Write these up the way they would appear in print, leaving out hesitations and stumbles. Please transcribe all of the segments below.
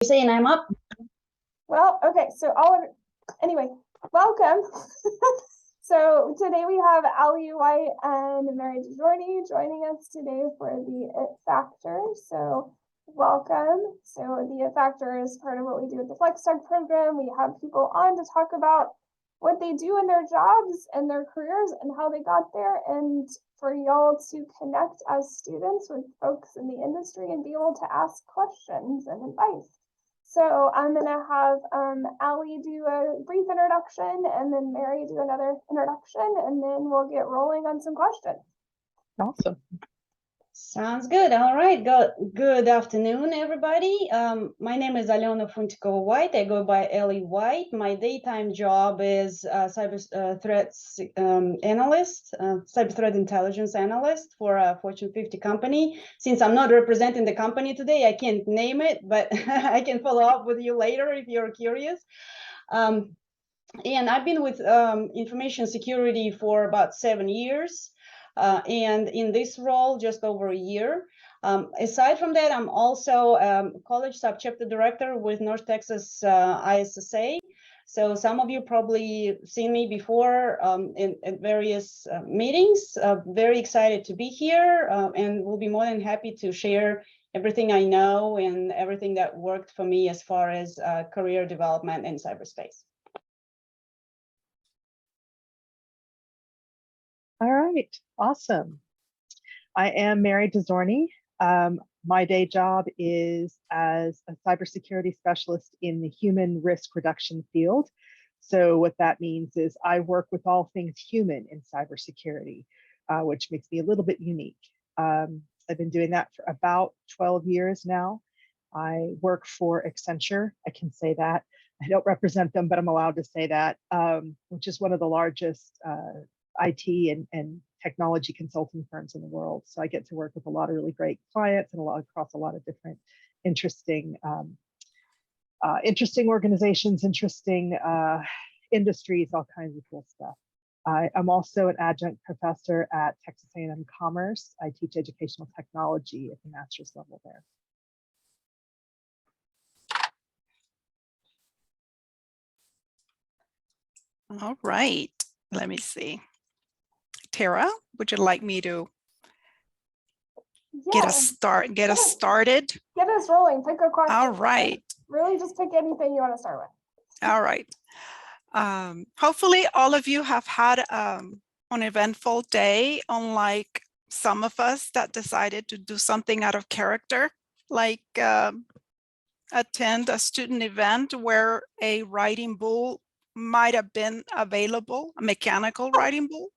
You're saying I'm up? Well, okay, so anyway, welcome. So today we have Ali White and Mary DeJordy joining us today for the It Factor. So welcome. So the It Factor is part of what we do with the FlexTech program. We have people on to talk about what they do in their jobs and their careers and how they got there, and for y'all to connect as students with folks in the industry and be able to ask questions and advice. So I'm going to have Ali do a brief introduction and then Mary do another introduction, and then we'll get rolling on some questions. Awesome. Sounds good. All right. Good afternoon, everybody. My name is Alena Funtikova White. I go by Ellie White. My daytime job is cyber threats analyst, cyber threat intelligence analyst for a Fortune 50 company. Since I'm not representing the company today, I can't name it, but I can follow up with you later if you're curious. And I've been with information security for about 7 years. And in this role, just over a year. Aside from that, I'm also college subchapter director with North Texas ISSA. So some of you probably seen me before in various meetings. Very excited to be here, and we'll be more than happy to share everything I know and everything that worked for me as far as career development in cyberspace. All right, awesome. I am Mary DeJordy. My day job is as a cybersecurity specialist in the human risk reduction field. So what that means is I work with all things human in cybersecurity, which makes me a little bit unique. I've been doing that for about 12 years now. I work for Accenture. I can say that. I don't represent them, but I'm allowed to say that, which is one of the largest IT and technology consulting firms in the world. So I get to work with a lot of really great clients and across a lot of different interesting organizations, interesting industries, all kinds of cool stuff. I'm also an adjunct professor at Texas A&M Commerce. I teach educational technology at the master's level there. All right, let me see. Tara, would you like me to get us started? Get us rolling. Pick a question. All right. Really, just pick anything you want to start with. All right. Hopefully, all of you have had an eventful day, unlike some of us that decided to do something out of character, like attend a student event where a writing bull might have been available, a mechanical writing bull.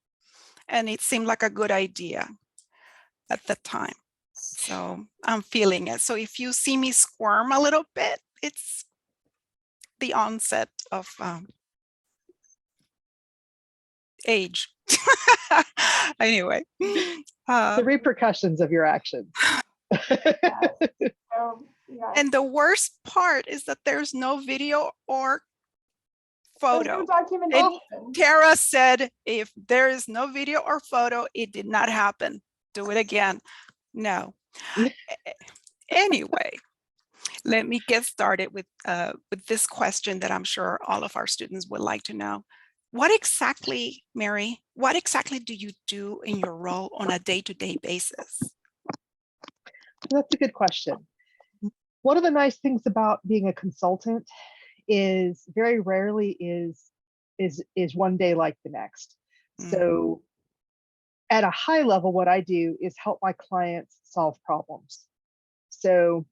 And it seemed like a good idea at the time. So I'm feeling it. So if you see me squirm a little bit, it's the onset of age. Anyway. The repercussions of your actions. And the worst part is that there's no video or photo. Documentation. Tara said, if there is no video or photo, it did not happen. Do it again. No. Anyway, let me get started with this question that I'm sure all of our students would like to know. What exactly, Mary, what exactly do you do in your role on a day-to-day basis? That's a good question. One of the nice things about being a consultant is very rarely is one day like the next. So at a high level, what I do is help my clients solve problems. So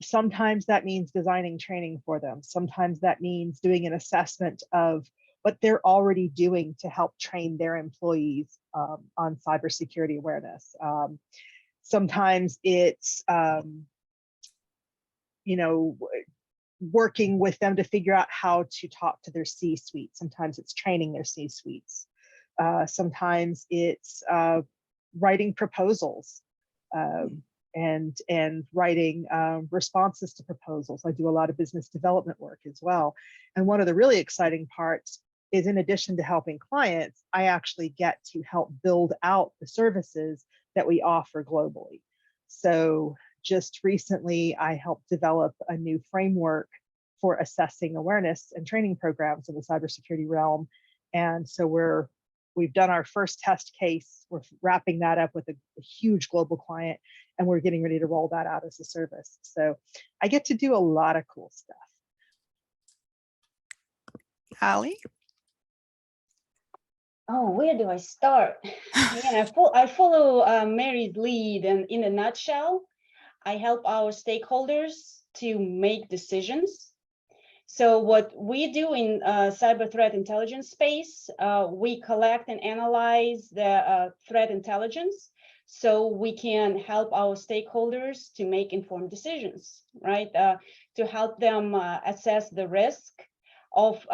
sometimes that means designing training for them. Sometimes that means doing an assessment of what they're already doing to help train their employees on cybersecurity awareness. Sometimes it's working with them to figure out how to talk to their C-suite. Sometimes it's training their C-suites. Sometimes it's writing proposals and writing responses to proposals. I do a lot of business development work as well. And one of the really exciting parts is, in addition to helping clients, I actually get to help build out the services that we offer globally. So just recently, I helped develop a new framework for assessing awareness and training programs in the cybersecurity realm. And so we've done our first test case. We're wrapping that up with a huge global client, and we're getting ready to roll that out as a service. So I get to do a lot of cool stuff. Ali? Oh, where do I start? Yeah, I follow Mary's lead, and in a nutshell, I help our stakeholders to make decisions. So what we do in cyber threat intelligence space, we collect and analyze the threat intelligence so we can help our stakeholders to make informed decisions, right? To help them assess the risk of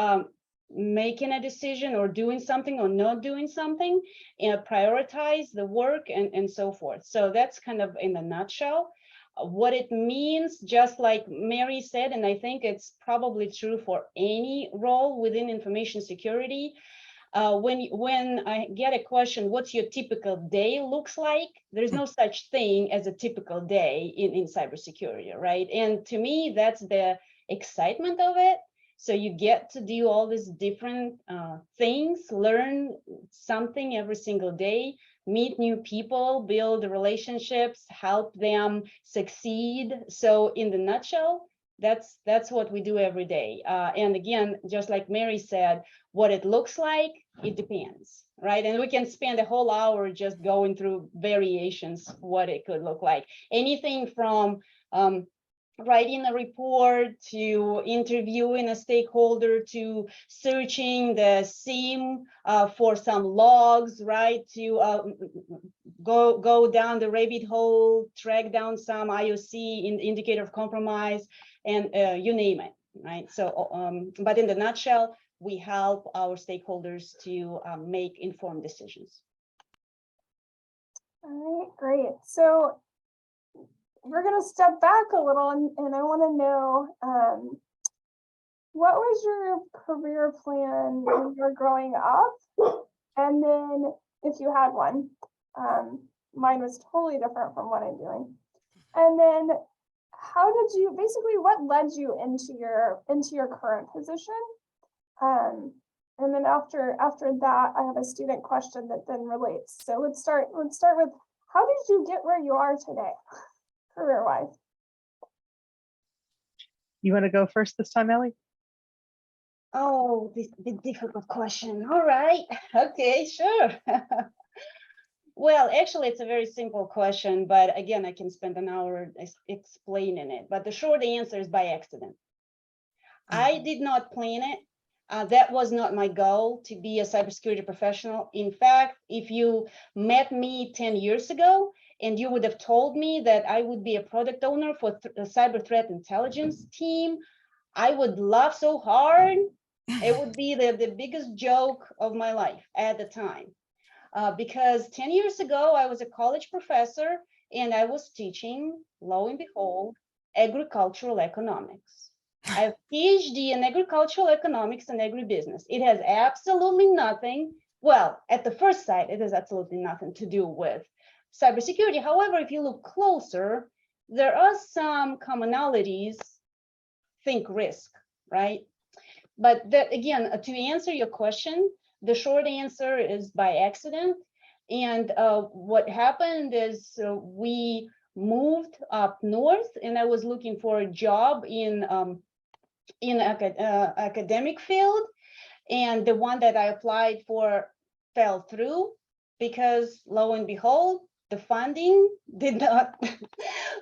making a decision or doing something or not doing something, and prioritize the work and so forth. So that's kind of in a nutshell what it means, just like Mary said, and I think it's probably true for any role within information security. When I get a question, what's your typical day looks like? There's no such thing as a typical day in cybersecurity, right? And to me, that's the excitement of it. So you get to do all these different things, learn something every single day, meet new people, build relationships, help them succeed. So in the nutshell, that's what we do every day. And again, just like Mary said, what it looks like, it depends, right? And we can spend a whole hour just going through variations, what it could look like. Anything from writing a report to interviewing a stakeholder to searching the SIEM for some logs, right? To go down the rabbit hole, track down some IOC indicator of compromise, and you name it, right? So, but in the nutshell, we help our stakeholders to make informed decisions. All right, great. So we're going to step back a little, and I want to know, what was your career plan when you were growing up? And then if you had one, mine was totally different from what I'm doing. And then how did you, basically what led you into your current position? And then after that, I have a student question that then relates. So let's start with, how did you get where you are today, career-wise? You want to go first this time, Ellie? Oh, this is a difficult question. All right. Okay, sure. Well, actually, it's a very simple question, but again, I can spend an hour explaining it. But the short answer is by accident. I did not plan it. That was not my goal, to be a cybersecurity professional. In fact, if you met me 10 years ago and you would have told me that I would be a product owner for a cyber threat intelligence team, I would laugh so hard. It would be the biggest joke of my life at the time. Because 10 years ago, I was a college professor and I was teaching, lo and behold, agricultural economics. I have a PhD in agricultural economics and agribusiness. It has absolutely nothing, well, at the first sight, it has absolutely nothing to do with cybersecurity. However, if you look closer, there are some commonalities. Think risk, right? But that, again, to answer your question, the short answer is by accident. And what happened is we moved up north, and I was looking for a job in academic field, and the one that I applied for fell through because, lo and behold, the funding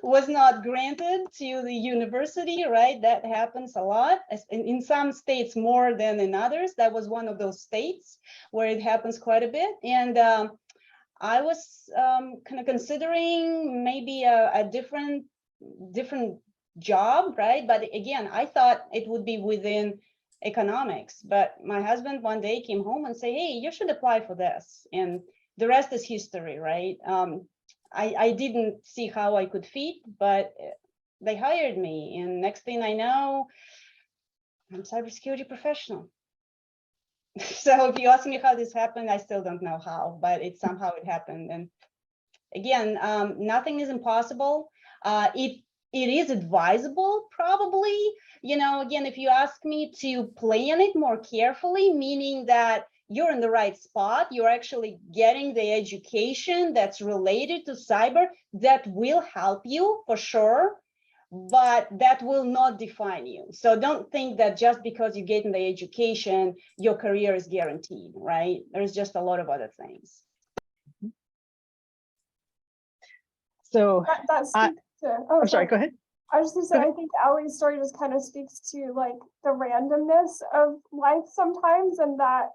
was not granted to the university, right? That happens a lot. In some states more than in others. That was one of those states where it happens quite a bit. And I was kind of considering maybe a different job, right? But again, I thought it would be within economics. But my husband one day came home and said, hey, you should apply for this. And the rest is history, right? I didn't see how I could fit, but they hired me. And next thing I know, I'm a cybersecurity professional. So if you ask me how this happened, I still don't know how, but somehow it happened. And again, nothing is impossible. It is advisable, probably, again, if you ask me, to plan it more carefully, meaning that you're in the right spot, you're actually getting the education that's related to cyber that will help you for sure, but that will not define you. So don't think that just because you get in the education, your career is guaranteed, right? There's just a lot of other things. So That speaks to, oh, I'm sorry, go ahead. I was just gonna say, I think Ellie's story just kind of speaks to like the randomness of life sometimes, and that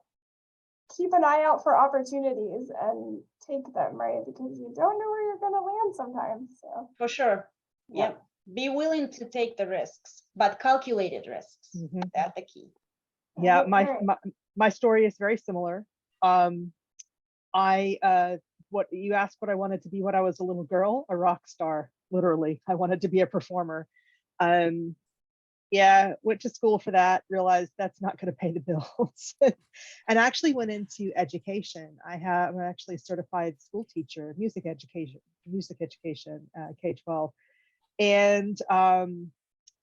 keep an eye out for opportunities and take them, right? Because you don't know where you're gonna land sometimes. So For sure. Yep. Be willing to take the risks, but calculated risks. That's the key. Yeah, Right. my story is very similar. What you asked what I wanted to be when I was a little girl, a rock star, literally. I wanted to be a performer. Yeah, went to school for that, realized that's not going to pay the bills, and actually went into education. I'm actually a certified school teacher, music education, K-12, and kind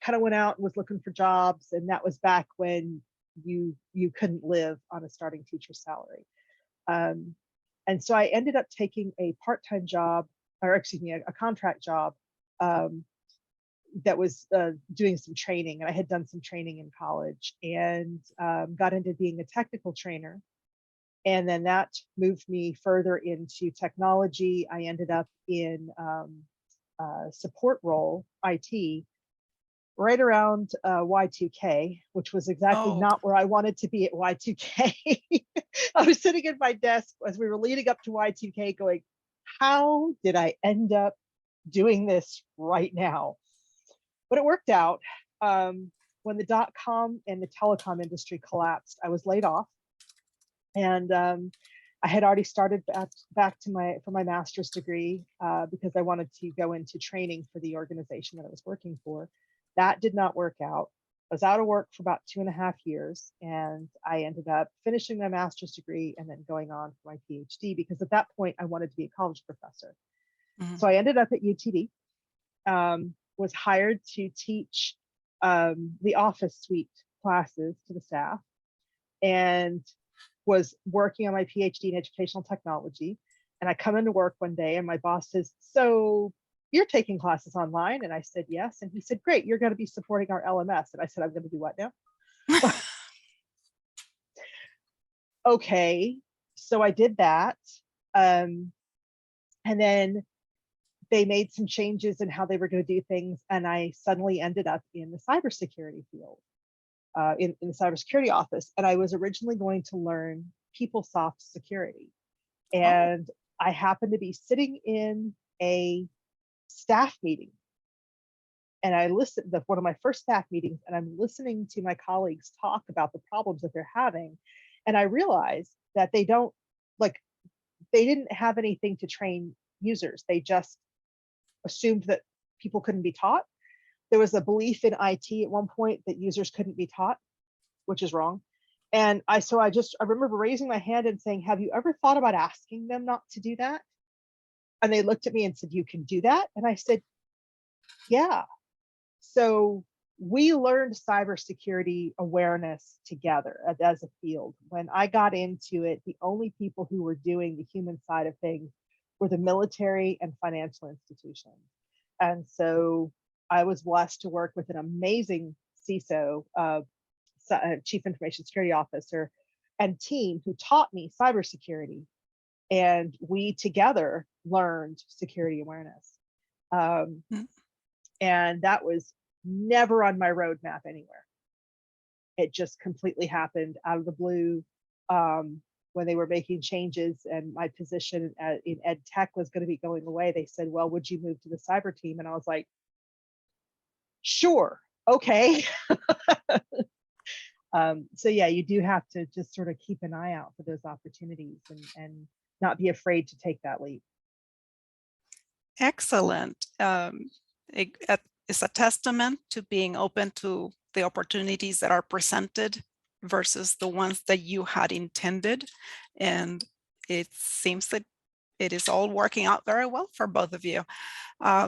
of went out and was looking for jobs, and that was back when you couldn't live on a starting teacher's salary. And so I ended up taking a part-time job, or excuse me, a contract job that was doing some training. And I had done some training in college, and got into being a technical trainer. And then that moved me further into technology. I ended up in a support role, IT, right around Y2K, which was exactly not where I wanted to be at Y2K. I was sitting at my desk as we were leading up to Y2K going, how did I end up doing this right now? But it worked out. When the .com and the telecom industry collapsed, I was laid off. And I had already started back to for my master's degree because I wanted to go into training for the organization that I was working for. That did not work out. I was out of work for about 2.5 years, and I ended up finishing my master's degree and then going on for my PhD, because at that point I wanted to be a college professor. So I ended up at UTD, was hired to teach the office suite classes to the staff, and was working on my PhD in educational technology. And I come into work one day and my boss says, so you're taking classes online? And I said, yes. And he said, great, you're going to be supporting our LMS. And I said, I'm going to do what now? Okay, so I did that. And then they made some changes in how they were going to do things. And I suddenly ended up in the cybersecurity field, in the cybersecurity office. And I was originally going to learn PeopleSoft security. And I happened to be sitting in a staff meeting. And I listened to one of my first staff meetings, and I'm listening to my colleagues talk about the problems that they're having. And I realized that they didn't have anything to train users. They just assumed that people couldn't be taught. There was a belief in IT at one point that users couldn't be taught, which is wrong. And I remember raising my hand and saying, have you ever thought about asking them not to do that? And they looked at me and said, you can do that? And I said, yeah. So we learned cybersecurity awareness together as a field. When I got into it, the only people who were doing the human side of things were the military and financial institutions. And so I was blessed to work with an amazing CISO, Chief Information Security Officer, and team who taught me cybersecurity. And we together learned security awareness. And that was never on my roadmap anywhere. It just completely happened out of the blue. When they were making changes and my position in ed tech was going to be going away, they said, well, would you move to the cyber team? And I was like, sure, okay. So yeah, you do have to just sort of keep an eye out for those opportunities and not be afraid to take that leap. Excellent. It's a testament to being open to the opportunities that are presented versus the ones that you had intended. And it seems that it is all working out very well for both of you.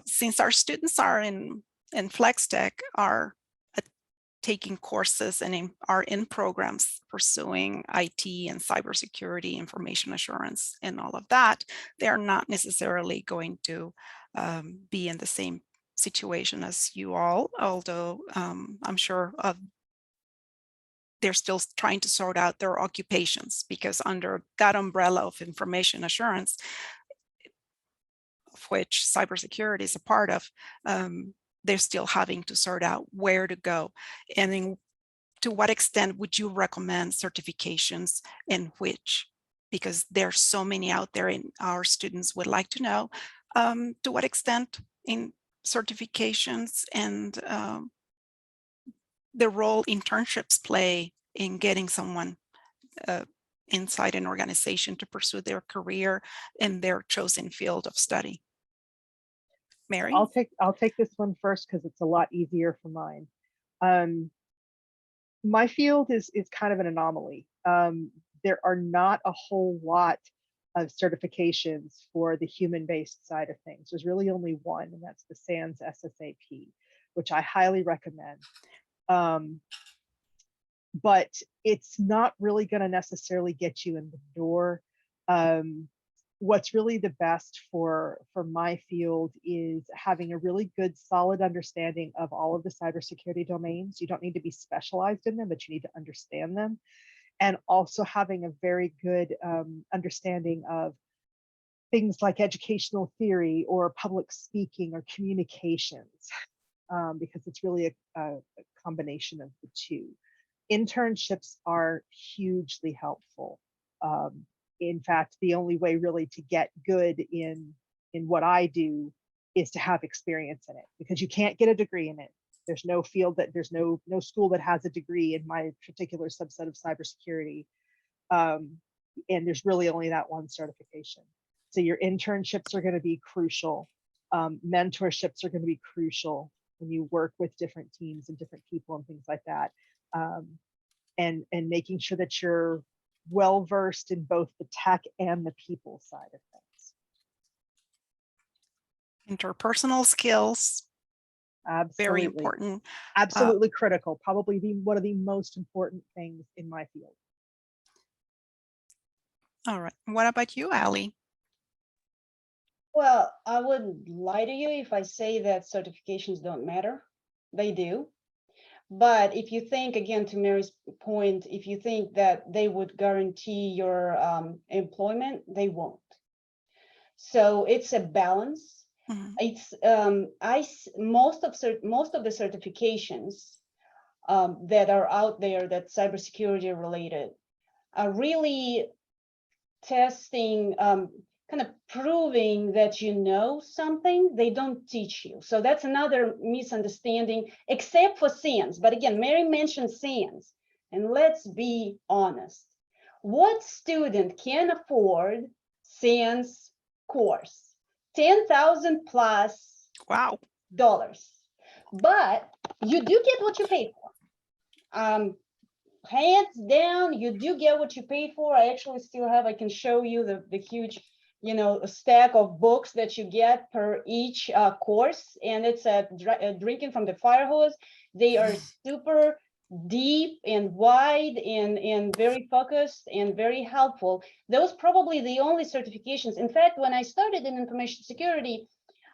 Since our students are in FlexTech, are taking courses and are in programs pursuing IT and cybersecurity, information assurance, and all of that, they are not necessarily going to be in the same situation as you all, although I'm sure they're still trying to sort out their occupations, because under that umbrella of information assurance, of which cybersecurity is a part of, they're still having to sort out where to go. And then to what extent would you recommend certifications and which? Because there's so many out there, and our students would like to know to what extent in certifications and the role internships play in getting someone inside an organization to pursue their career in their chosen field of study. Mary? I'll take this one first because it's a lot easier for mine. My field is kind of an anomaly. There are not a whole lot of certifications for the human-based side of things. There's really only one, and that's the SANS SSAP, which I highly recommend. But it's not really going to necessarily get you in the door. What's really the best for my field is having a really good, solid understanding of all of the cybersecurity domains. You don't need to be specialized in them, but you need to understand them. And also having a very good understanding of things like educational theory or public speaking or communications, because it's really a combination of the two. Internships are hugely helpful. In fact, the only way really to get good in what I do is to have experience in it, because you can't get a degree in it. There's no field that there's no school that has a degree in my particular subset of cybersecurity. And there's really only that one certification. So your internships are going to be crucial. Mentorships are going to be crucial when you work with different teams and different people and things like that. And making sure that you're well versed in both the tech and the people side of things. Interpersonal skills, Absolutely. very important. Absolutely critical. Probably one of the most important things in my field. All right. What about you, Ali? Well, I wouldn't lie to you if I say that certifications don't matter. They do. But if you think, again, to Mary's point, if you think that they would guarantee your employment, they won't. So it's a balance. Mm-hmm. It's most of the certifications that are out there that cybersecurity related are really testing, kind of proving that you know something. They don't teach you. So that's another misunderstanding, except for SANS. But again, Mary mentioned SANS, and let's be honest. What student can afford SANS course? $10,000 plus. Wow. But you do get what you pay for. Hands down, you do get what you pay for. I actually still have, I can show you the huge, stack of books that you get per each course, and it's drinking from the fire hose. They are super deep and wide and very focused and very helpful. Those probably the only certifications. In fact, when I started in information security,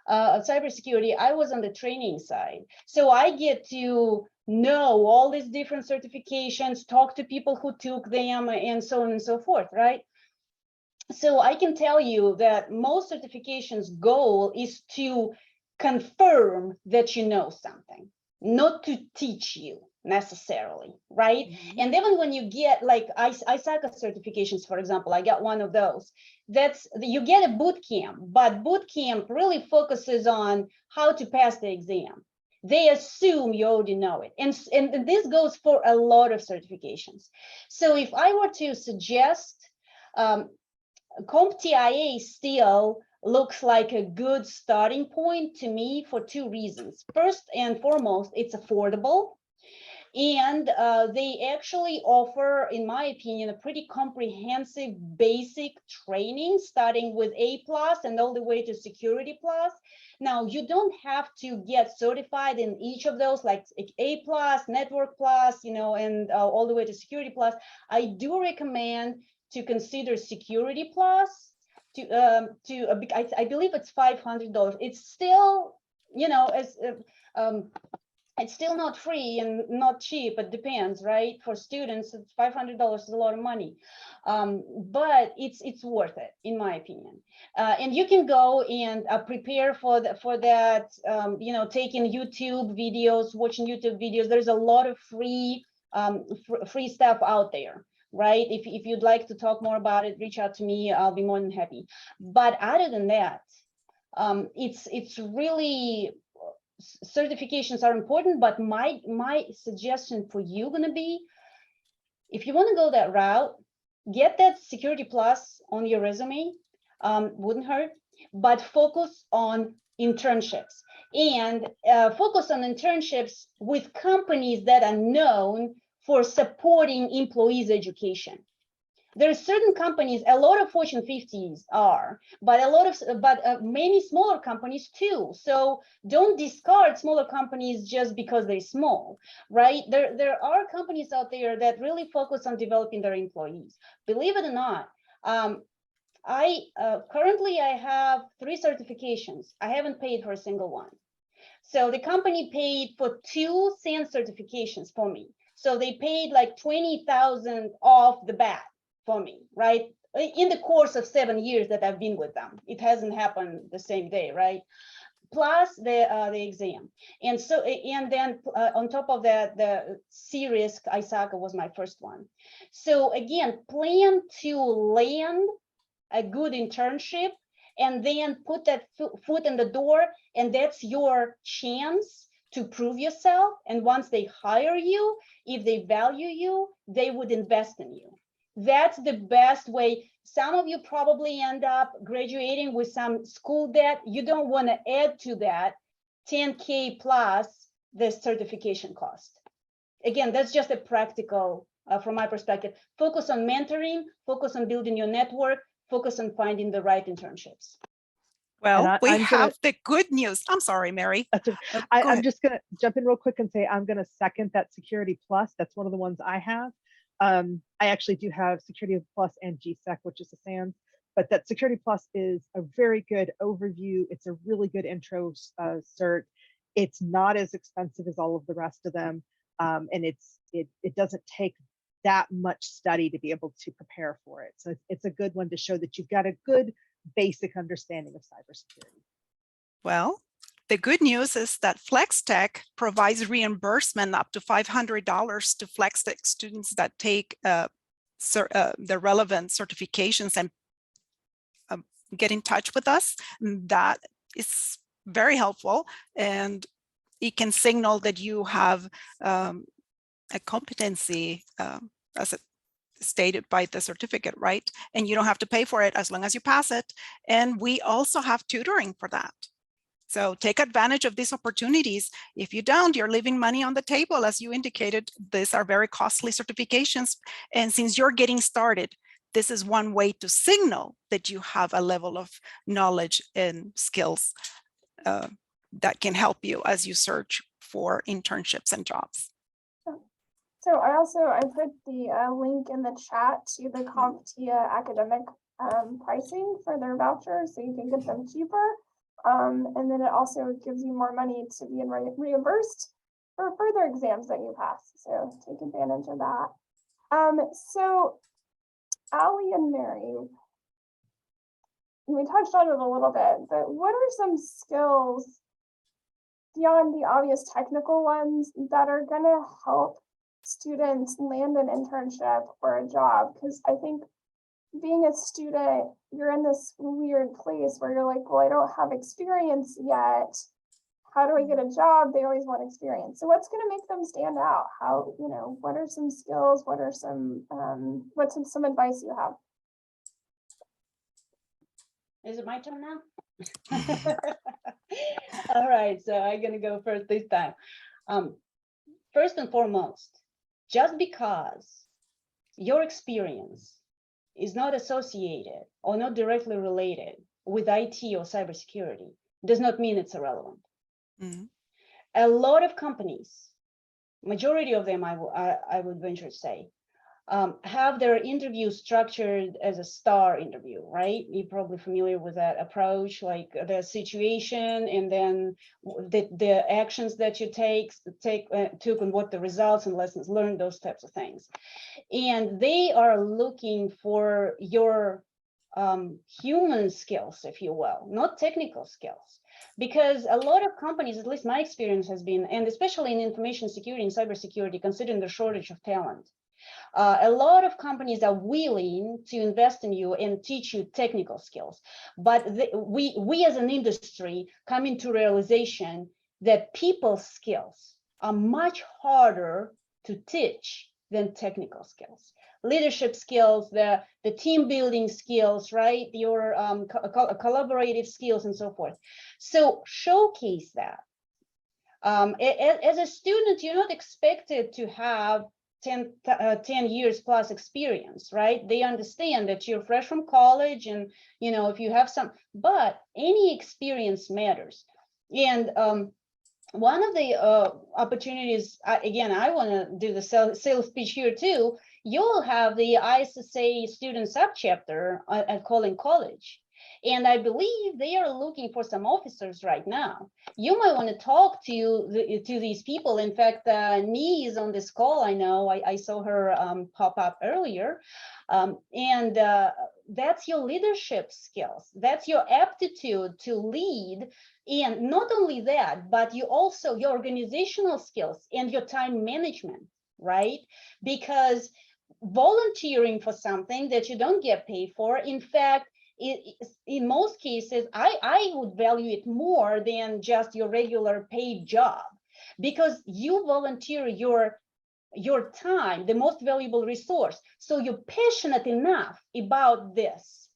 cybersecurity, I was on the training side. So I get to know all these different certifications, talk to people who took them, and so on and so forth, right? So I can tell you that most certifications' goal is to confirm that you know something, not to teach you necessarily, right? Mm-hmm. And even when you get like ISACA certifications, for example, I got one of those. That's, you get a boot camp, but boot camp really focuses on how to pass the exam. They assume you already know it. And this goes for a lot of certifications. So if I were to suggest, CompTIA still looks like a good starting point to me for two reasons. First and foremost, it's affordable. And they actually offer, in my opinion, a pretty comprehensive basic training, starting with A+ and all the way to Security+. Now, you don't have to get certified in each of those, like A+, Network+, and all the way to Security+. I do recommend to consider Security+. I believe it's $500. It's still, it's still not free and not cheap. It depends, right? For students, it's $500 is a lot of money, but it's worth it, in my opinion. And you can go and prepare for that. Taking YouTube videos, watching YouTube videos. There's a lot of free stuff out there, right? If you'd like to talk more about it, reach out to me. I'll be more than happy. But other than that, it's really, certifications are important, but my suggestion for you gonna be, if you want to go that route, get that Security+ on your resume. Wouldn't hurt, but focus on internships, and focus on internships with companies that are known for supporting employees' education. There are certain companies, a lot of Fortune 50s are, but many smaller companies too. So don't discard smaller companies just because they're small, right? There are companies out there that really focus on developing their employees. Believe it or not, currently I have 3 certifications. I haven't paid for a single one. So the company paid for 2 SANS certifications for me. So they paid like $20,000 off the bat for me, right? In the course of 7 years that I've been with them. It hasn't happened the same day, right? Plus the exam. And then on top of that, the C-Risk ISACA was my first one. So again, plan to land a good internship and then put that foot in the door, and that's your chance to prove yourself. And once they hire you, if they value you, they would invest in you. That's the best way. Some of you probably end up graduating with some school debt. You don't want to add to that $10K plus the certification cost. Again, that's just a practical, from my perspective. Focus on mentoring, focus on building your network, focus on finding the right internships. Well, we have the good news. I'm sorry, Mary. I'm just going to jump in real quick and say I'm going to second that Security+. That's one of the ones I have. I actually do have Security+ and GSEC, which is a SANS, but that Security+ is a very good overview. It's a really good intro cert. It's not as expensive as all of the rest of them, and it doesn't take that much study to be able to prepare for it. So it's a good one to show that you've got a good basic understanding of cybersecurity. Well, the good news is that FlexTech provides reimbursement up to $500 to FlexTech students that take the relevant certifications and get in touch with us. That is very helpful, and it can signal that you have a competency as stated by the certificate, right? And you don't have to pay for it as long as you pass it. And we also have tutoring for that. So take advantage of these opportunities. If you don't, you're leaving money on the table. As you indicated, these are very costly certifications. And since you're getting started, this is one way to signal that you have a level of knowledge and skills that can help you as you search for internships and jobs. So I put the link in the chat to the CompTIA academic pricing for their vouchers, so you can get them cheaper. And then it also gives you more money to be reimbursed for further exams that you pass. So take advantage of that. So Ali and Mary, we touched on it a little bit, but what are some skills beyond the obvious technical ones that are going to help students land an internship or a job? Because I think being a student, you're in this weird place where you're like, well, I don't have experience yet. How do I get a job? They always want experience. So what's going to make them stand out? How, what are some skills? What are what's some advice you have? Is it my turn now? All right, so I'm going to go first this time. first and foremost, just because your experience is not associated or not directly related with IT or cybersecurity does not mean it's irrelevant. Mhm. A lot of companies, majority of them, I would venture to say, have their interview structured as a STAR interview, right? You're probably familiar with that approach, like the situation and then the actions that you took and what the results and lessons learned, those types of things. And they are looking for your human skills, if you will, not technical skills. Because a lot of companies, at least my experience has been, and especially in information security and cybersecurity, considering the shortage of talent, a lot of companies are willing to invest in you and teach you technical skills. But we as an industry come into realization that people skills are much harder to teach than technical skills. Leadership skills, the team building skills, right? Your collaborative skills and so forth. So showcase that. As a student, you're not expected to have 10 years plus experience, right? They understand that you're fresh from college and, you know, if you have some, but any experience matters. And one of the opportunities, again, I want to do the sales pitch here too. You'll have the ISSA student subchapter at Collin College. And I believe they are looking for some officers right now. You might want to talk to these people. In fact, Nee is on this call. I know I saw her pop up earlier. And that's your leadership skills. That's your aptitude to lead. And not only that, but you also your organizational skills and your time management, right? Because volunteering for something that you don't get paid for, in fact, in most cases, I would value it more than just your regular paid job, because you volunteer your time, the most valuable resource. So you're passionate enough about this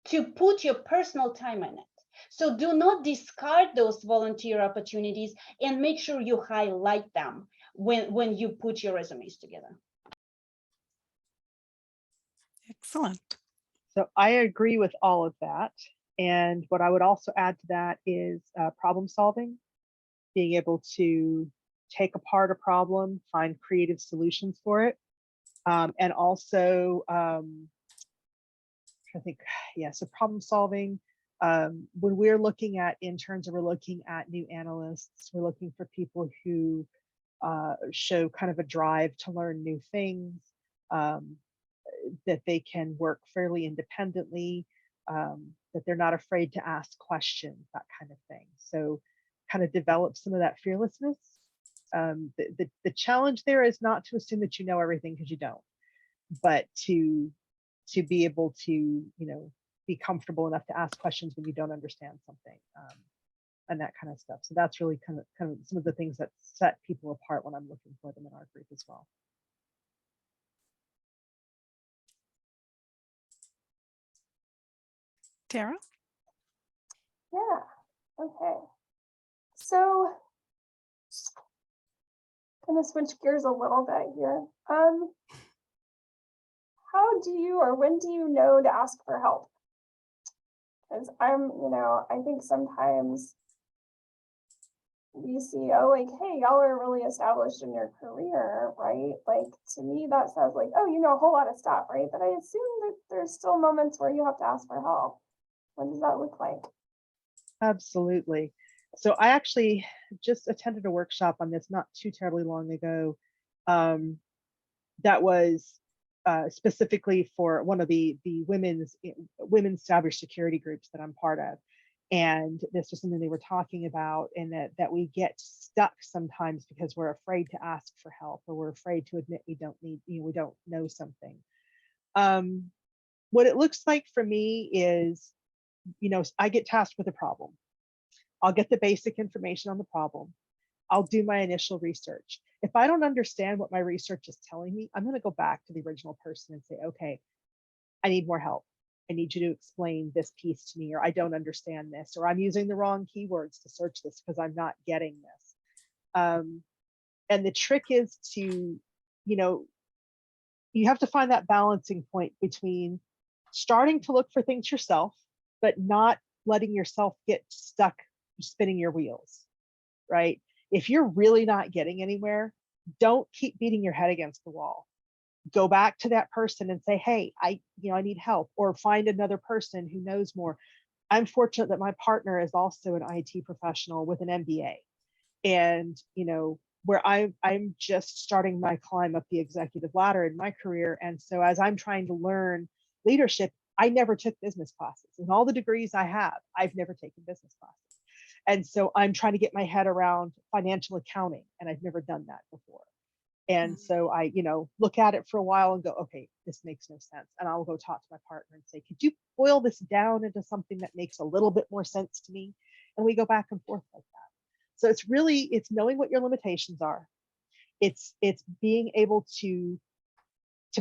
to put your personal time in it. So do not discard those volunteer opportunities and make sure you highlight them when you put your resumes together. Excellent. So I agree with all of that. And what I would also add to that is problem solving, being able to take apart a problem, find creative solutions for it. And also, I think, yeah, so problem solving. When we're looking at interns or we're looking at new analysts, we're looking for people who show kind of a drive to learn new things, that they can work fairly independently, that they're not afraid to ask questions, that kind of thing. So kind of develop some of that fearlessness. The challenge there is not to assume that you know everything, because you don't, but to be able to, you know, be comfortable enough to ask questions when you don't understand something, and that kind of stuff. So that's really kind of some of the things that set people apart when I'm looking for them in our group as well. Tara? Yeah, okay. So, gonna switch gears a little bit here. How do you, or when do you know to ask for help? Because I think sometimes we see, oh, like, hey, y'all are really established in your career, right? Like, to me, that sounds like, oh, you know a whole lot of stuff, right? But I assume that there's still moments where you have to ask for help. What does that look like? Absolutely. So I actually just attended a workshop on this not too terribly long ago. That was specifically for one of the women's cybersecurity groups that I'm part of. And this was something they were talking about, and that we get stuck sometimes because we're afraid to ask for help, or we're afraid to admit we don't know something. What it looks like for me is, I get tasked with a problem. I'll get the basic information on the problem. I'll do my initial research. If I don't understand what my research is telling me, I'm going to go back to the original person and say, okay, I need more help. I need you to explain this piece to me, or I don't understand this, or I'm using the wrong keywords to search this because I'm not getting this. And the trick is to, you have to find that balancing point between starting to look for things yourself, but not letting yourself get stuck spinning your wheels, right? If you're really not getting anywhere, don't keep beating your head against the wall. Go back to that person and say, hey, I need help, or find another person who knows more. I'm fortunate that my partner is also an IT professional with an MBA. And, where I'm just starting my climb up the executive ladder in my career. And so as I'm trying to learn leadership, I never took business classes. In all the degrees I have, I've never taken business classes. And so I'm trying to get my head around financial accounting, and I've never done that before. And so I, look at it for a while and go, okay, this makes no sense. And I'll go talk to my partner and say, could you boil this down into something that makes a little bit more sense to me? And we go back and forth like that. So it's knowing what your limitations are. It's being able to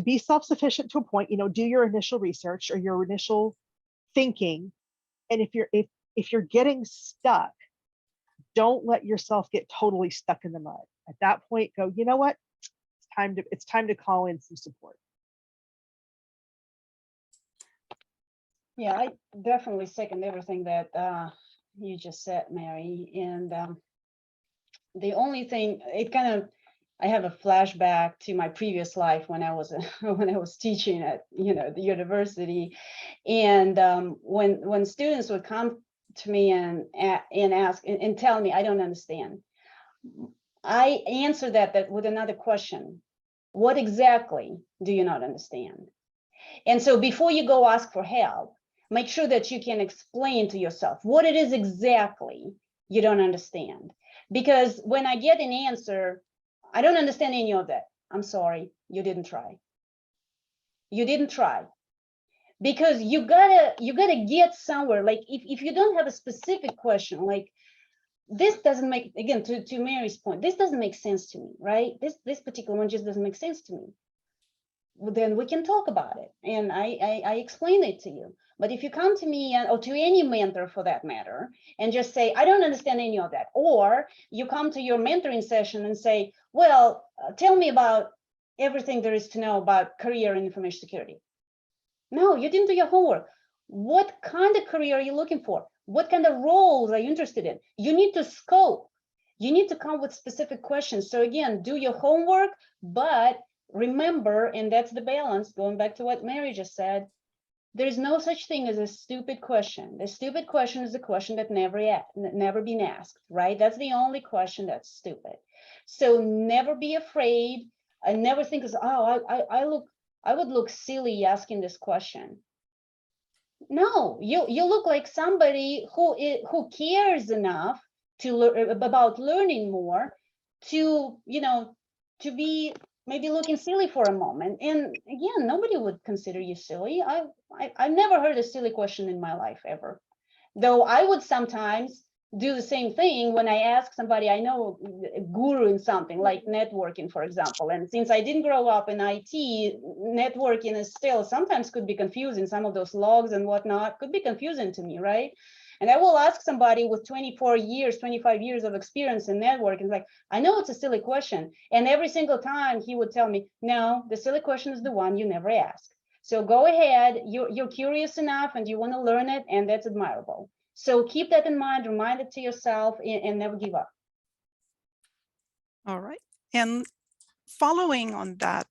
be self-sufficient to a point, do your initial research or your initial thinking. And if you're getting stuck, don't let yourself get totally stuck in the mud. At that point, go, you know what? It's time to call in some support. Yeah, I definitely second everything that you just said, Mary. And the only thing, I have a flashback to my previous life when I was teaching at the university, and when students would come to me and ask and tell me I don't understand, I answer that with another question: what exactly do you not understand? And so before you go ask for help, make sure that you can explain to yourself what it is exactly you don't understand. Because when I get an answer, I don't understand any of that, I'm sorry, you didn't try. You didn't try. Because you gotta get somewhere. Like if you don't have a specific question, like this doesn't make, again, to Mary's point, this doesn't make sense to me, right? This particular one just doesn't make sense to me. Well, then we can talk about it, and I explain it to you. But if you come to me or to any mentor for that matter and just say, I don't understand any of that, or you come to your mentoring session and say, well, tell me about everything there is to know about career in information security. No, you didn't do your homework. What kind of career are you looking for? What kind of roles are you interested in? You need to scope. You need to come with specific questions. So again, do your homework, but remember, and that's the balance, going back to what Mary just said, there's no such thing as a stupid question. The stupid question is a question that never been asked, right? That's the only question that's stupid. So never be afraid, and never think, oh, I would look silly asking this question. No, you look like somebody who cares enough to learn about learning more, to to be maybe looking silly for a moment. And again, nobody would consider you silly. I've never heard a silly question in my life ever, though I would sometimes do the same thing when I ask somebody I know, a guru in something like networking, for example. And since I didn't grow up in IT, networking is still sometimes could be confusing. Some of those logs and whatnot could be confusing to me, right? And I will ask somebody with 24 years, 25 years of experience in networking, like, I know it's a silly question. And every single time he would tell me, no, the silly question is the one you never ask. So go ahead, you're curious enough and you want to learn it, and that's admirable. So keep that in mind, remind it to yourself, and never give up. All right. And following on that,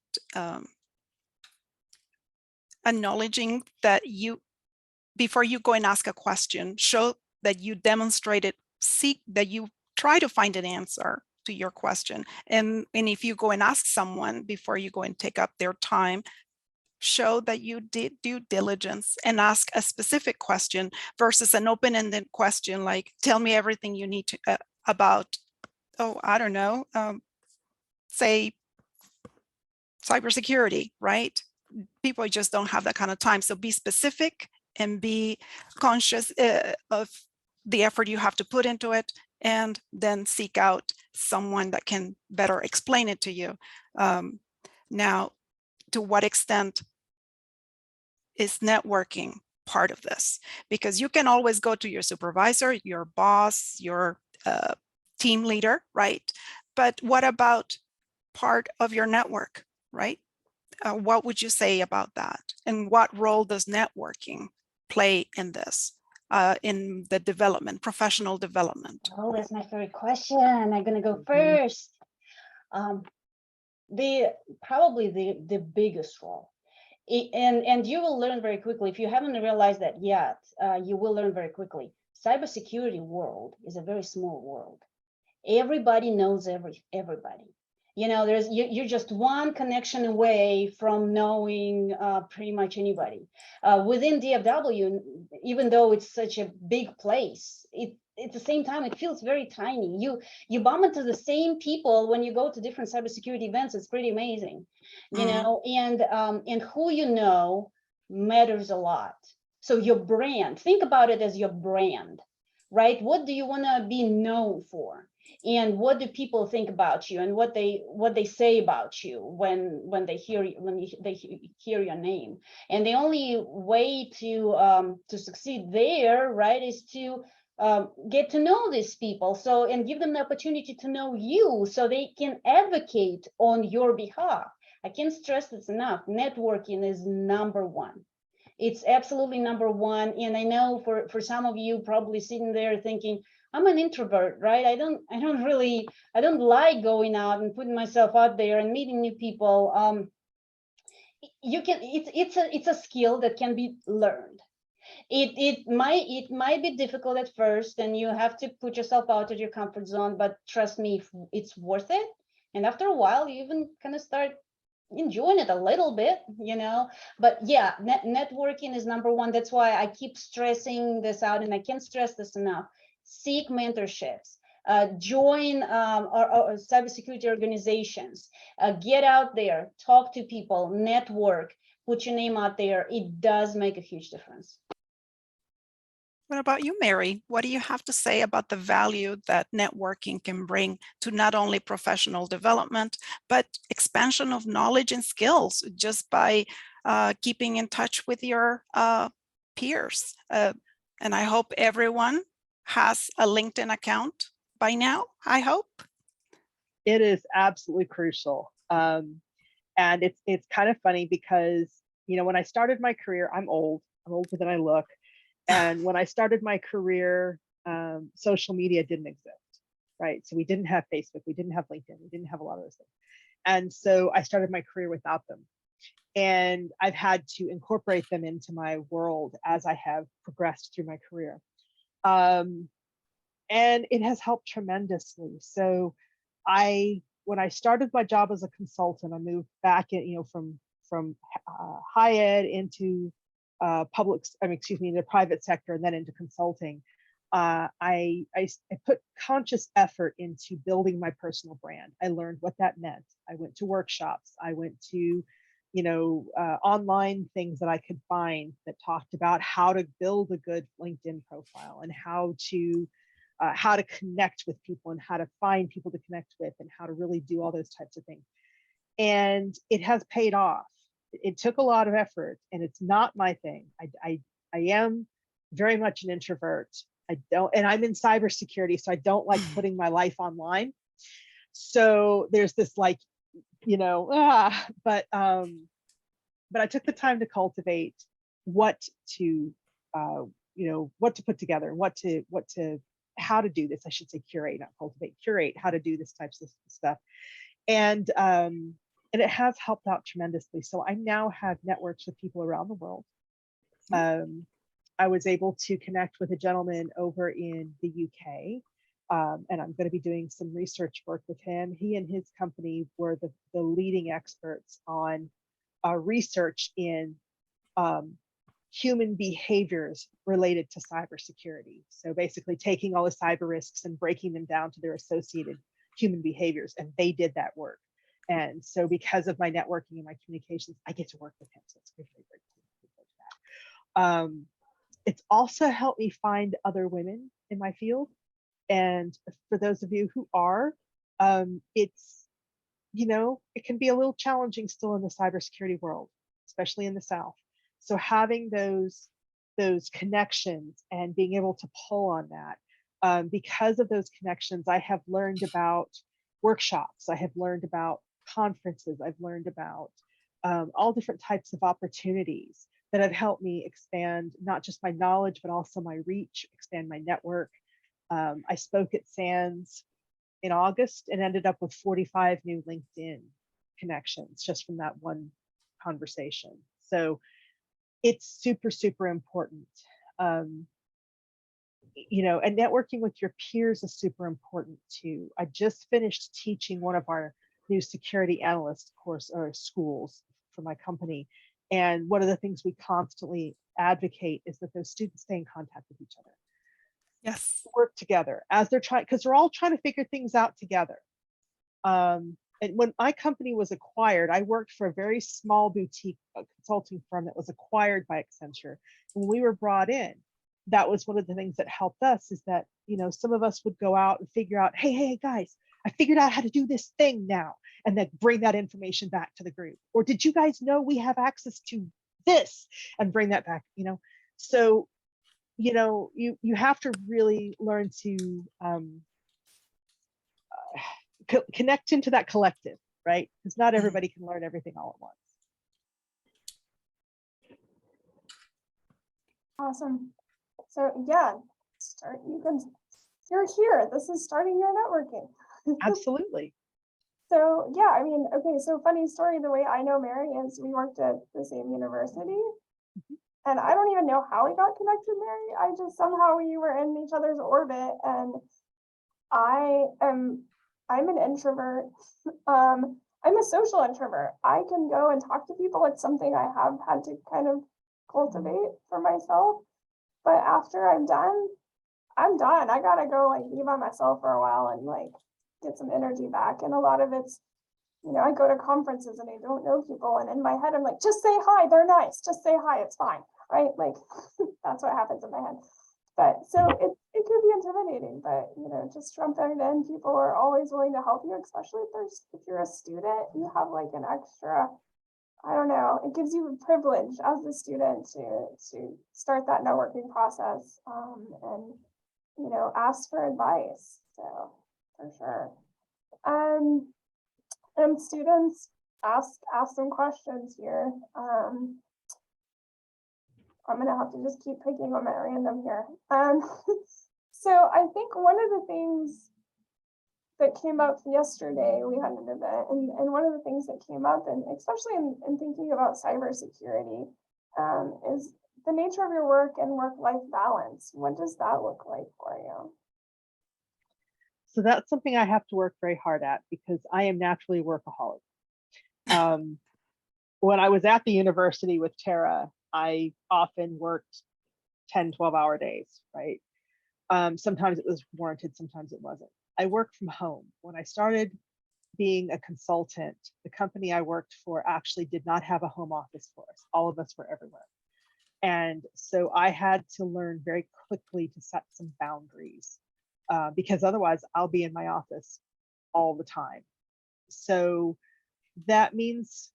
acknowledging that before you go and ask a question, show that you demonstrated, that you try to find an answer to your question. And if you go and ask someone before you go and take up their time, show that you did due diligence and ask a specific question versus an open-ended question like, tell me everything you need to about, oh, I don't know, say cybersecurity, right? People just don't have that kind of time. So be specific and be conscious of the effort you have to put into it, and then seek out someone that can better explain it to you. Now, to what extent is networking part of this? Because you can always go to your supervisor, your boss, your team leader, right? But what about part of your network, right? What would you say about that? And what role does networking play in this, in the development, professional development? Oh, that's my favorite question. I'm gonna go first. Probably the biggest role. And you will learn very quickly. If you haven't realized that yet, you will learn very quickly. Cybersecurity world is a very small world. Everybody knows everybody. You know, you're just one connection away from knowing pretty much anybody. Within DFW, even though it's such a big place, at the same time, it feels very tiny. You bump into the same people when you go to different cybersecurity events. It's pretty amazing, you know, and who you know matters a lot. So your brand, think about it as your brand, right? What do you want to be known for? And what do people think about you, and what they say about you when they hear your name? And the only way to succeed there, right, is to get to know these people, so, and give them the opportunity to know you, so they can advocate on your behalf. I can't stress this enough. Networking is number one. It's absolutely number one. And I know for some of you probably sitting there thinking, I'm an introvert, right? I don't like going out and putting myself out there and meeting new people. It's a skill that can be learned. It might be difficult at first, and you have to put yourself out of your comfort zone, but trust me, it's worth it. And after a while, you even kind of start enjoying it a little bit, you know. But yeah, networking is number one. That's why I keep stressing this out, and I can't stress this enough. Seek mentorships, join our cybersecurity organizations, get out there, talk to people, network, put your name out there. It does make a huge difference. What about you, Mary? What do you have to say about the value that networking can bring to not only professional development, but expansion of knowledge and skills just by keeping in touch with your peers? And I hope everyone has a LinkedIn account by now, I hope. It is absolutely crucial. And it's kind of funny because, you know, when I started my career, I'm older than I look. And when I started my career, social media didn't exist, right? So we didn't have Facebook, we didn't have LinkedIn, we didn't have a lot of those things. And so I started my career without them. And I've had to incorporate them into my world as I have progressed through my career. And it has helped tremendously. So when I started my job as a consultant, I moved back in, you know, from high ed into the private sector, and then into consulting. I put conscious effort into building my personal brand. I learned what that meant. I went to workshops. I went to, you know, online things that I could find that talked about how to build a good LinkedIn profile, and how to connect with people, and how to find people to connect with, and how to really do all those types of things. And it has paid off. It took a lot of effort, and it's not my thing. I am very much an introvert. And I'm in cybersecurity, so I don't like putting my life online. So there's this, like, you know, but I took the time to cultivate what to, you know, what to put together, how to do this. I should say curate, not cultivate, curate how to do this types of stuff. And it has helped out tremendously. So I now have networks with people around the world. I was able to connect with a gentleman over in the UK, and I'm going to be doing some research work with him. He and his company were the leading experts on research in human behaviors related to cybersecurity. So basically taking all the cyber risks and breaking them down to their associated human behaviors, and they did that work. And so because of my networking and my communications, I get to work with him. So it's very, very grateful. It's also helped me find other women in my field. And for those of you who are, it's, you know, it can be a little challenging still in the cybersecurity world, especially in the South. So having those connections and being able to pull on that, because of those connections, I have learned about workshops. I have learned about conferences. I've learned about all different types of opportunities that have helped me expand not just my knowledge, but also my reach, expand my network. I spoke at SANS in August and ended up with 45 new LinkedIn connections just from that one conversation. So it's super, super important. You know, and networking with your peers is super important too. I just finished teaching one of our new security analyst course or schools for my company. And one of the things we constantly advocate is that those students stay in contact with each other. Yes. Work together as they're trying, because they're all trying to figure things out together. And when my company was acquired, I worked for a very small boutique consulting firm that was acquired by Accenture. When we were brought in, that was one of the things that helped us, is that, you know, some of us would go out and figure out, hey guys, I figured out how to do this thing now, and then bring that information back to the group. Or did you guys know we have access to this, and bring that back, you know? So, you know, you have to really learn to connect into that collective, right? Because not everybody can learn everything all at once. Awesome. So yeah, you're here. This is starting your networking. Absolutely. So yeah, I mean, okay, so funny story, the way I know Mary is we worked at the same university. And I don't even know how we got connected, Mary. I just somehow we were in each other's orbit, and I'm an introvert. I'm a social introvert. I can go and talk to people. It's something I have had to kind of cultivate for myself. But after I'm done. I gotta go like be by myself for a while and like get some energy back. And a lot of it's, you know, I go to conferences and I don't know people, and in my head I'm like, just say hi, they're nice. Just say hi, it's fine, right? Like that's what happens in my head. But so it could be intimidating, but you know, just jumping in. People are always willing to help you, especially if you're a student. You have like an extra, I don't know, it gives you a privilege as a student to start that networking process, and you know, ask for advice. So for sure. And students ask some questions here. I'm gonna have to just keep picking them at random here. So I think one of the things that came up yesterday, we had an event, and one of the things that came up, and especially in thinking about cybersecurity, is the nature of your work and work-life balance. What does that look like for you? So that's something I have to work very hard at, because I am naturally a workaholic. When I was at the university with Tara, I often worked 10, 12-hour days, right? Sometimes it was warranted, sometimes it wasn't. I work from home. When I started being a consultant, the company I worked for actually did not have a home office for us. All of us were everywhere. And so I had to learn very quickly to set some boundaries, because otherwise I'll be in my office all the time. So that means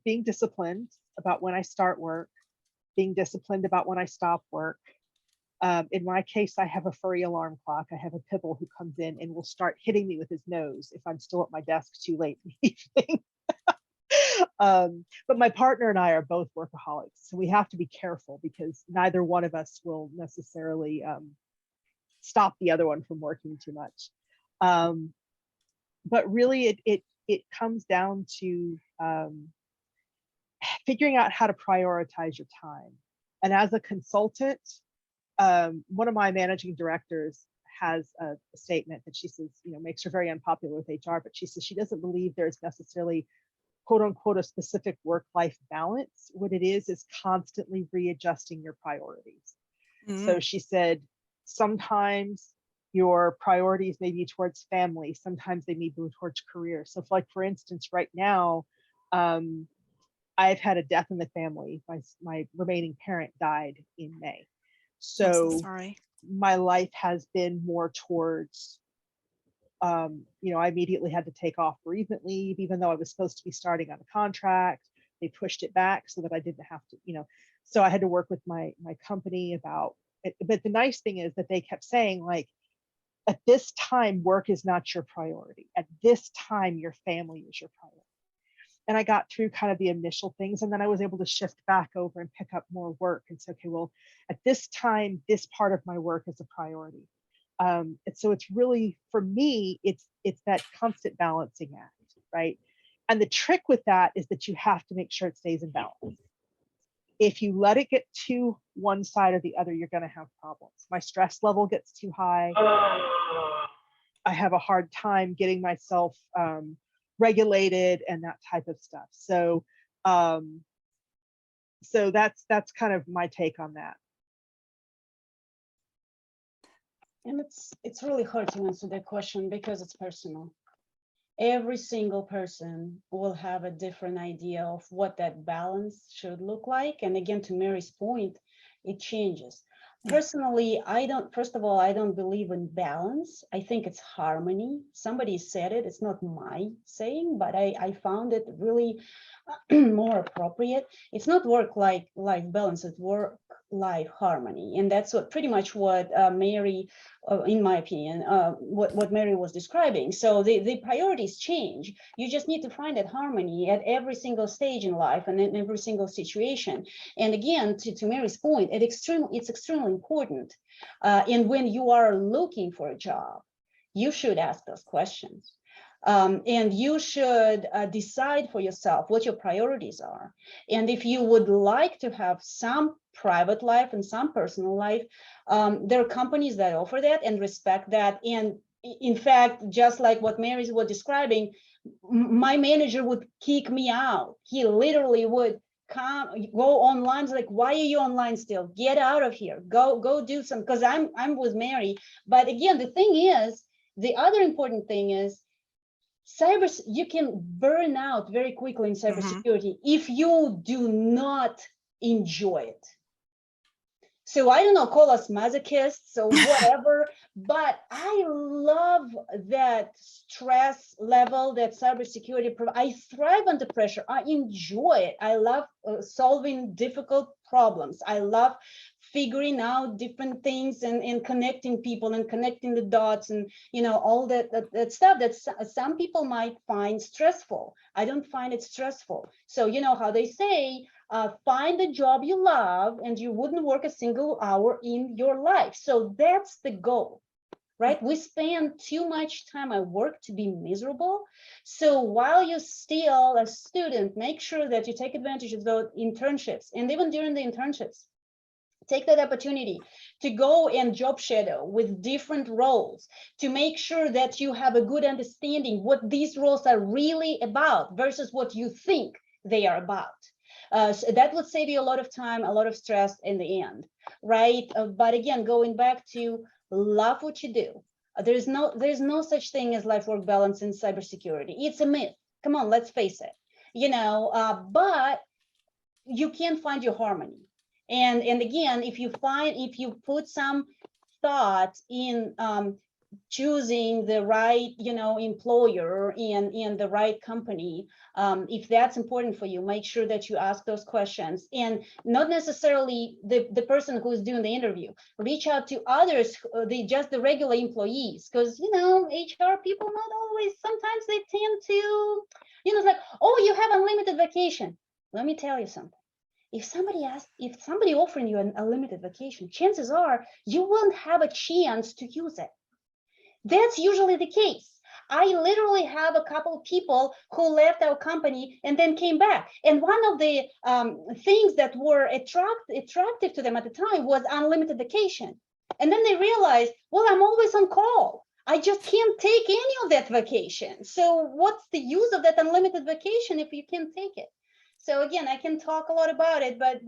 being disciplined about when I start work, being disciplined about when I stop work. In my case, I have a furry alarm clock. I have a pit bull who comes in and will start hitting me with his nose if I'm still at my desk too late in the evening. But my partner and I are both workaholics, so we have to be careful, because neither one of us will necessarily stop the other one from working too much. But really, it comes down to figuring out how to prioritize your time. And as a consultant, one of my managing directors has a statement that she says, you know, makes her very unpopular with HR, but she says she doesn't believe there's necessarily, quote unquote, a specific work-life balance. What it is constantly readjusting your priorities. So she said, sometimes your priorities may be towards family, sometimes they may be towards career. So if, like, for instance, right now, I've had a death in the family. My remaining parent died in May. So sorry. My life has been more towards, you know, I immediately had to take off bereavement leave, even though I was supposed to be starting on a contract. They pushed it back so that I didn't have to, you know, so I had to work with my company about it. But the nice thing is that they kept saying, like, At this time, work is not your priority. At this time, your family is your priority. And I got through kind of the initial things, and then I was able to shift back over and pick up more work and say, okay, well, at this time, this part of my work is a priority. And so it's really, for me, it's that constant balancing act, right? And the trick with that is that you have to make sure it stays in balance. If you let it get to one side or the other, you're going to have problems. My stress level gets too high. I have a hard time getting myself regulated and that type of stuff. So, so that's kind of my take on that. And it's really hard to answer that question because it's personal. Every single person will have a different idea of what that balance should look like. And again, to Mary's point, it changes. Personally, first of all, I don't believe in balance. I think it's harmony. Somebody said it, it's not my saying, but I found it really more appropriate. It's not work-life balance, it's work-life harmony. And that's pretty much what Mary, in my opinion, what Mary was describing. So the priorities change. You just need to find that harmony at every single stage in life and in every single situation. And again, to Mary's point, it's extremely important. And when you are looking for a job, you should ask those questions. And you should decide for yourself what your priorities are. And if you would like to have some private life and some personal life, there are companies that offer that and respect that. And in fact, just like what Mary was describing, my manager would kick me out. He literally would go online. It's like, why are you online still? Get out of here. Go do some, because I'm with Mary. But again, the thing is, the other important thing is, you can burn out very quickly in cybersecurity if you do not enjoy it. So I don't know, call us masochists or whatever, but I love that stress level that cybersecurity provides. I thrive under pressure. I enjoy it. I love solving difficult problems. I love figuring out different things and connecting people and connecting the dots and, you know, all that stuff that some people might find stressful. I don't find it stressful. So, you know how they say, find a job you love and you wouldn't work a single hour in your life. So that's the goal, right? We spend too much time at work to be miserable. So while you're still a student, make sure that you take advantage of those internships. And even during the internships, take that opportunity to go and job shadow with different roles to make sure that you have a good understanding what these roles are really about versus what you think they are about. So that would save you a lot of time, a lot of stress in the end, right? But again, going back to love what you do. There's no such thing as life-work balance in cybersecurity. It's a myth. Come on, let's face it. You know, but you can find your harmony. And again, if you put some thought in choosing the right, you know, employer and the right company, if that's important for you, make sure that you ask those questions. And not necessarily the person who's doing the interview. Reach out to others, just the regular employees, because, you know, HR people not always, sometimes they tend to, you know, it's like, oh, you have unlimited vacation. Let me tell you something. If somebody offering you an unlimited vacation, chances are you won't have a chance to use it. That's usually the case. I literally have a couple of people who left our company and then came back. And one of the things that were attractive to them at the time was unlimited vacation. And then they realized, well, I'm always on call. I just can't take any of that vacation. So what's the use of that unlimited vacation if you can't take it? So again, I can talk a lot about it, but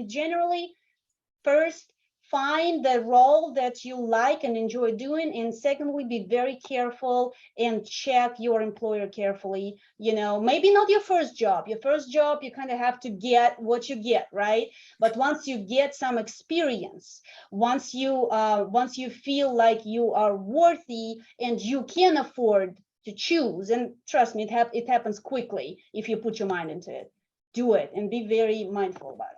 generally, first, find the role that you like and enjoy doing, and secondly, be very careful and check your employer carefully. You know, maybe not your first job. Your first job, you kind of have to get what you get, right? But once you get some experience, once you feel like you are worthy and you can afford to choose, and trust me, it happens quickly if you put your mind into it. Do it and be very mindful about it.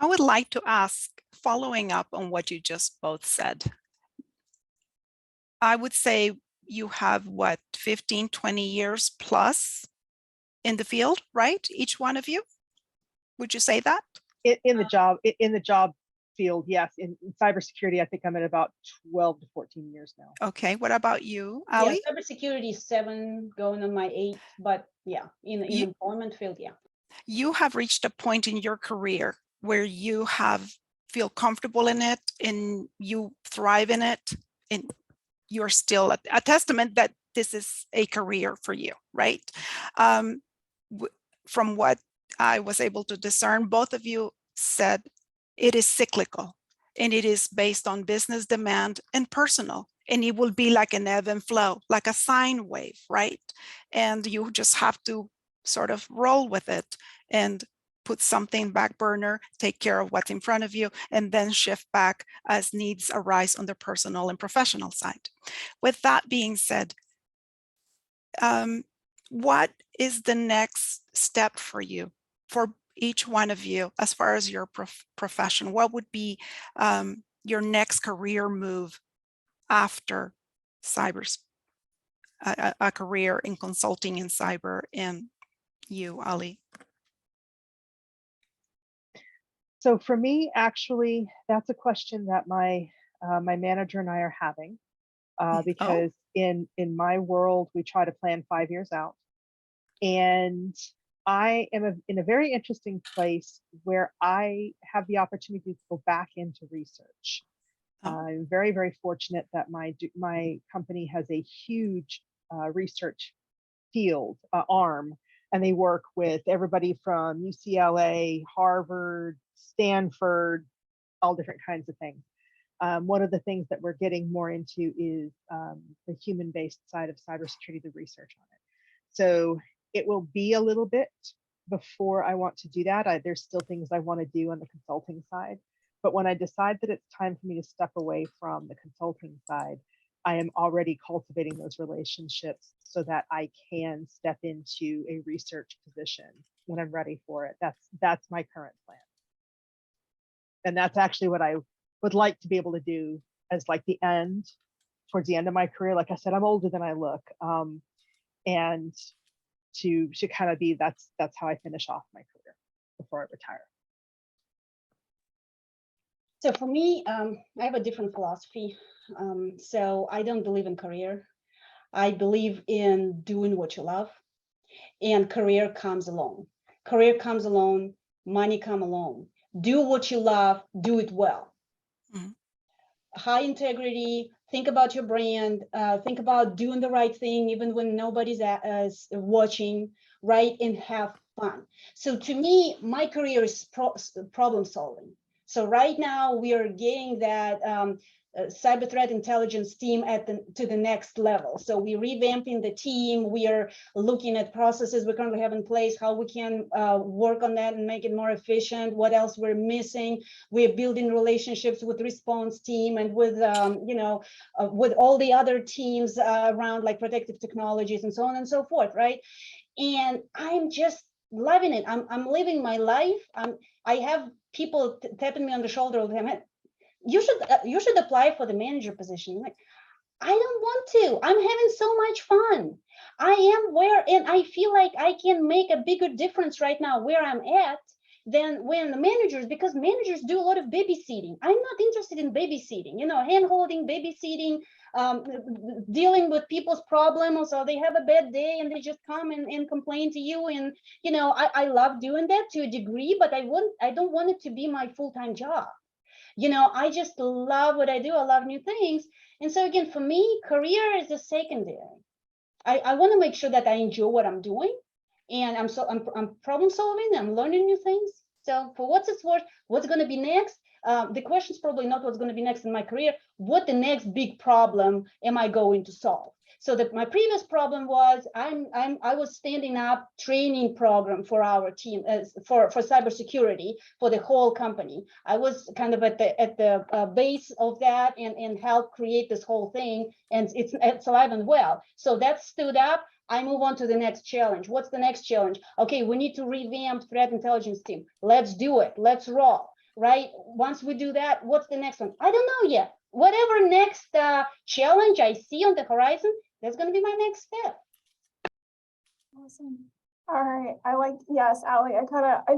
I would like to ask, following up on what you just both said, I would say you have what, 15, 20 years plus in the field, right? Each one of you? Would you say that? In the job field, yes. In cybersecurity, I think I'm at about 12 to 14 years now. Okay, what about you, Yeah, Ali? cybersecurity is 7, going on my 8, but yeah, in employment field, yeah. You have reached a point in your career where you feel comfortable in it and you thrive in it, and you're still a testament that this is a career for you, right? From what I was able to discern, both of you said it is cyclical and it is based on business demand and personal, and it will be like an ebb and flow, like a sine wave, right? And you just have to sort of roll with it and put something back burner, take care of what's in front of you, and then shift back as needs arise on the personal and professional side. With that being said, what is the next step for you, for each one of you, as far as your profession? What would be your next career move after cyber, a career in consulting in cyber, and you, Ali? So for me, actually, that's a question that my manager and I are having, because in my world, we try to plan 5 years out, and I am in a very interesting place where I have the opportunity to go back into research. I'm very, very fortunate that my company has a huge research field arm, and they work with everybody from UCLA, Harvard, Stanford, all different kinds of things. One of the things that we're getting more into is the human-based side of cybersecurity, the research on it. So it will be a little bit before I want to do that. There's still things I want to do on the consulting side. But when I decide that it's time for me to step away from the consulting side, I am already cultivating those relationships so that I can step into a research position when I'm ready for it. That's my current plan. And that's actually what I would like to be able to do as like towards the end of my career. Like I said, I'm older than I look. And to kind of be, that's how I finish off my career before I retire. So for me, I have a different philosophy. So I don't believe in career. I believe in doing what you love, and career comes along. Career comes along, money come along. Do what you love, do it well. Mm-hmm. High integrity, think about your brand, think about doing the right thing, even when nobody's watching, right? And have fun. So to me, my career is problem solving. So right now we are getting that cyber threat intelligence team to the next level. So we're revamping the team. We are looking at processes we currently have in place, how we can work on that and make it more efficient. What else we're missing? We're building relationships with response team and with with all the other teams around, like protective technologies and so on and so forth, right? And I'm just loving it. I'm living my life. I have people tapping me on the shoulder all the time. You should apply for the manager position. Like, I don't want to. I'm having so much fun. I am and I feel like I can make a bigger difference right now where I'm at than when the managers, because managers do a lot of babysitting. I'm not interested in babysitting, hand-holding, babysitting, dealing with people's problems, or they have a bad day and they just come and complain to you. And, I love doing that to a degree, but I don't want it to be my full-time job. I just love what I do. I love new things. And so again, for me, career is a secondary. I want to make sure that I enjoy what I'm doing, and I'm problem solving. I'm learning new things. So for what it's worth, what's going to be next? The question is probably not what's going to be next in my career. What the next big problem am I going to solve? So that my previous problem was I was standing up training program for our team for cybersecurity for the whole company. I was kind of at the base of that and helped create this whole thing, and it's alive and well. So that stood up. I move on to the next challenge. What's the next challenge? Okay, we need to revamp threat intelligence team. Let's do it. Let's roll. Right? Once we do that, what's the next one? I don't know yet. whatever next challenge I see on the horizon, that's going to be my next step. Awesome. All right. I like, yes, Allie, I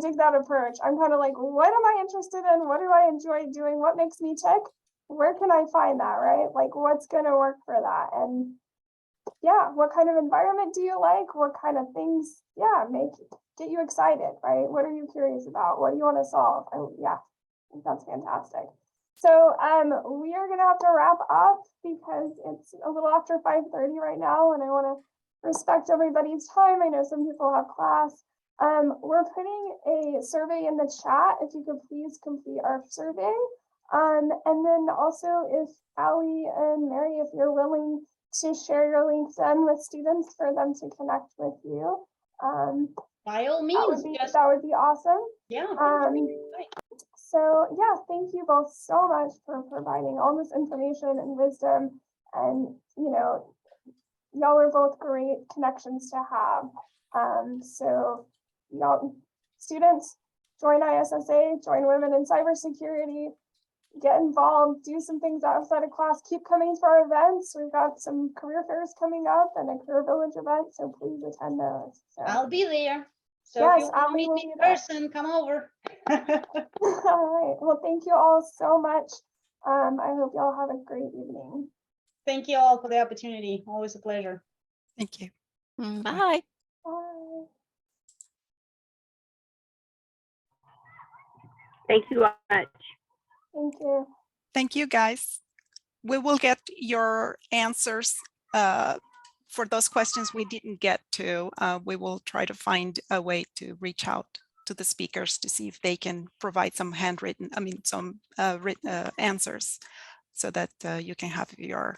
take that approach. I'm kind of like, what am I interested in? What do I enjoy doing? What makes me tick? Where can I find that, right? Like, what's going to work for that? And yeah, what kind of environment do you like? What kind of things, yeah, get you excited, right? What are you curious about? What do you want to solve? Yeah, I think that's fantastic. So we are gonna have to wrap up because it's a little after 5:30 right now, and I want to respect everybody's time. I know some people have class. We're putting a survey in the chat. If you could please complete our survey. And then also if Allie and Mary, if you're willing to share your LinkedIn with students for them to connect with you. By all means, that would be awesome. Yeah. So yeah, thank you both so much for providing all this information and wisdom. And you know, y'all are both great connections to have. So y'all students, join ISSA, join Women in Cybersecurity, get involved, do some things outside of class, keep coming to our events. We've got some career fairs coming up and a career village event, so please attend those. So. I'll be there. So yes, if you want to meet me in person, come over. All right. Well, thank you all so much. I hope y'all have a great evening. Thank you all for the opportunity. Always a pleasure. Thank you. Bye. Bye. Thank you much. Thank you. Thank you, guys. We will get your answers for those questions we didn't get to. We will try to find a way to reach out to the speakers to see if they can provide some handwritten, some written answers so that you can have your